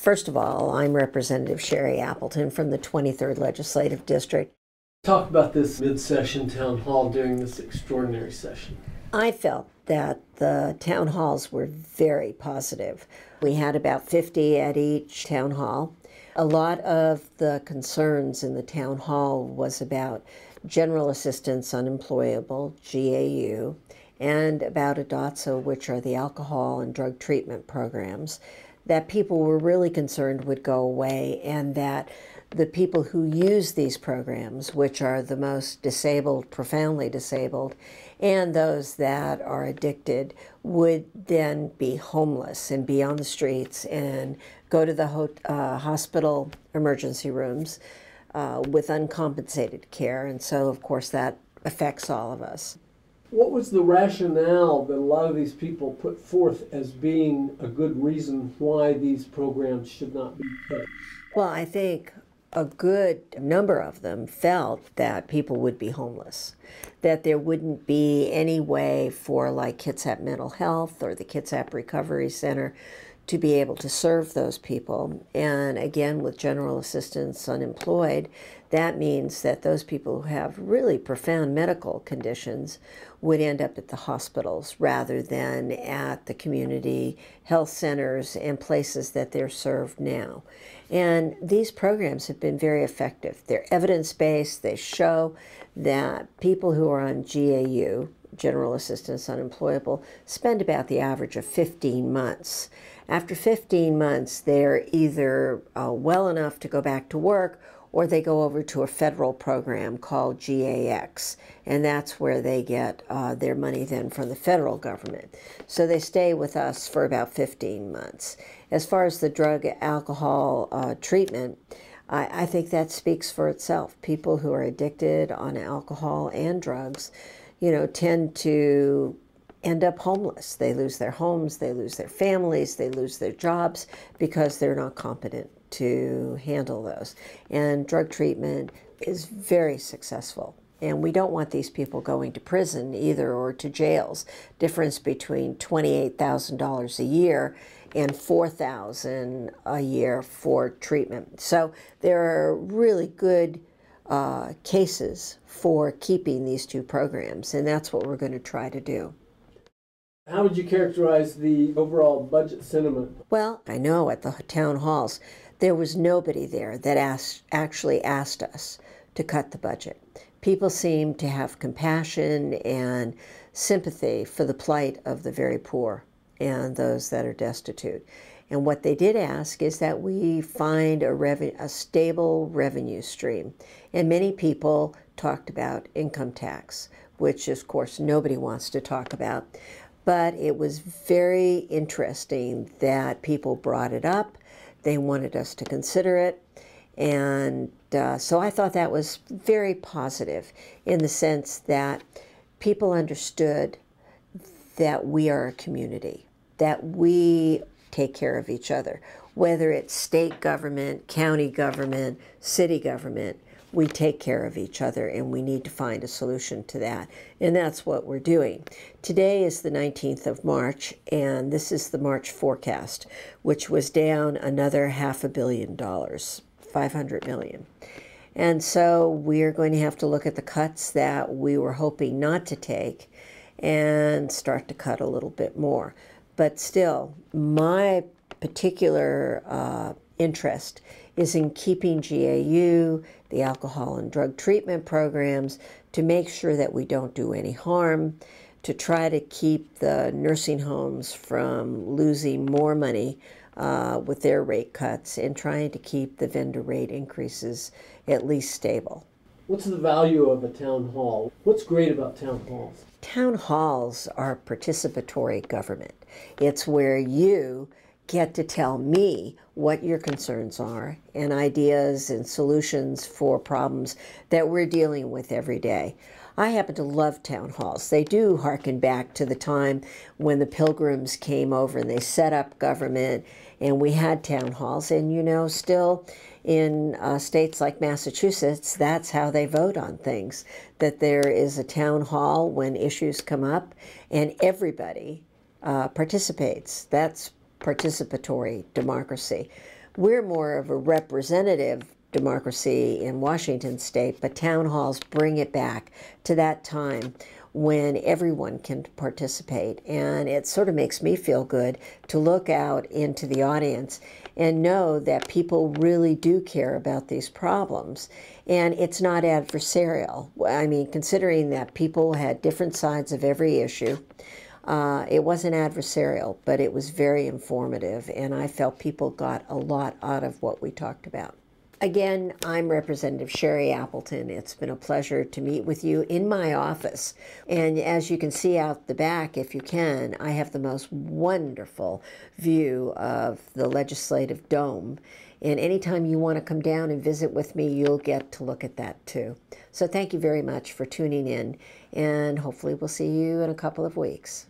First of all, I'm Representative Sherry Appleton from the 23rd Legislative District. Talk about this mid-session town hall during this extraordinary session. I felt that the town halls were very positive. We had about 50 at each town hall. A lot of the concerns in the town hall was about general assistance unemployable, GAU, and about ADOTSO, which are the alcohol and drug treatment programs, that people were really concerned would go away, and that the people who use these programs, which are the most disabled, profoundly disabled, and those that are addicted, would then be homeless and be on the streets and go to the hospital emergency rooms with uncompensated care. And so, of course, that affects all of us. What was the rationale that a lot of these people put forth as being a good reason why these programs should not be cut? Well, I think a good number of them felt that people would be homeless, that there wouldn't be any way for like Kitsap Mental Health or the Kitsap Recovery Center to be able to serve those people. And again, with general assistance unemployed, that means that those people who have really profound medical conditions would end up at the hospitals rather than at the community health centers and places that they're served now. And these programs have been very effective. They're evidence-based. They show that people who are on GAU, general assistance unemployable, spend about the average of 15 months. After 15 months, they're either well enough to go back to work, or they go over to a federal program called GAX, and that's where they get their money then from the federal government. So they stay with us for about 15 months. As far as the drug alcohol treatment, I think that speaks for itself. People who are addicted on alcohol and drugs, tend to end up homeless. They lose their homes, they lose their families, they lose their jobs because they're not competent to handle those. And drug treatment is very successful. And we don't want these people going to prison either, or to jails. Difference between $28,000 a year and $4,000 a year for treatment. So there are really good cases for keeping these two programs, and that's what we're going to try to do. How would you characterize the overall budget sentiment? Well, I know at the town halls, there was nobody there that actually asked us to cut the budget. People seemed to have compassion and sympathy for the plight of the very poor and those that are destitute. And what they did ask is that we find a stable revenue stream. And many people talked about income tax, which of course nobody wants to talk about. But it was very interesting that people brought it up. They wanted us to consider it. And so I thought that was very positive in the sense that people understood that we are a community, that we take care of each other. Whether it's state government, county government, city government, we take care of each other, and we need to find a solution to that. And that's what we're doing. Today is the 19th of March, and this is the March forecast, which was down another $500 million, $500 million. And so we're going to have to look at the cuts that we were hoping not to take and start to cut a little bit more. But still, my particular interest is in keeping GAU, the alcohol and drug treatment programs, to make sure that we don't do any harm, to try to keep the nursing homes from losing more money with their rate cuts, and trying to keep the vendor rate increases at least stable. What's the value of a town hall? What's great about town halls? Town halls are participatory government. It's where you get to tell me what your concerns are and ideas and solutions for problems that we're dealing with every day. I happen to love town halls. They do harken back to the time when the Pilgrims came over and they set up government, and we had town halls. And still in states like Massachusetts, that's how they vote on things, that there is a town hall when issues come up and everybody participates. That's participatory democracy. We're more of a representative democracy in Washington state, but town halls bring it back to that time when everyone can participate. And it sort of makes me feel good to look out into the audience and know that people really do care about these problems. And it's not adversarial. I mean, considering that people had different sides of every issue, it wasn't adversarial, but it was very informative, and I felt people got a lot out of what we talked about. Again, I'm Representative Sherry Appleton. It's been a pleasure to meet with you in my office. And as you can see out the back, if you can, I have the most wonderful view of the legislative dome. And anytime you want to come down and visit with me, you'll get to look at that too. So thank you very much for tuning in, and hopefully we'll see you in a couple of weeks.